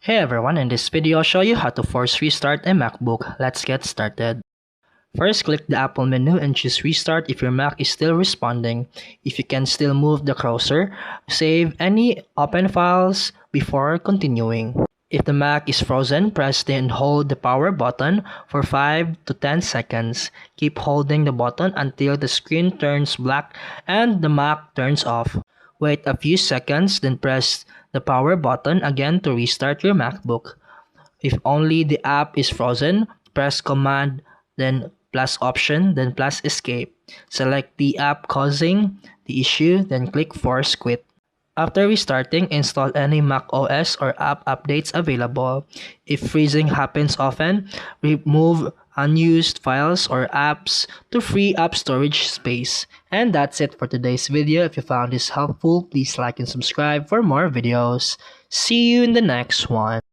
Hey everyone, in this video I'll show you how to force restart a MacBook. Let's get started. First, click the Apple menu and choose Restart if your Mac is still responding. If you can still move the cursor, save any open files before continuing. If the Mac is frozen, press and hold the power button for 5 to 10 seconds. Keep holding the button until the screen turns black and the Mac turns off. Wait a few seconds, then press the power button again to restart your MacBook. If only the app is frozen, press Command, then plus Option, then plus Escape. Select the app causing the issue, then click Force Quit. After restarting, install any Mac OS or app updates available. If freezing happens often, remove unused files or apps to free up storage space. And that's it for today's video. If you found this helpful, please like and subscribe for more videos. See you in the next one.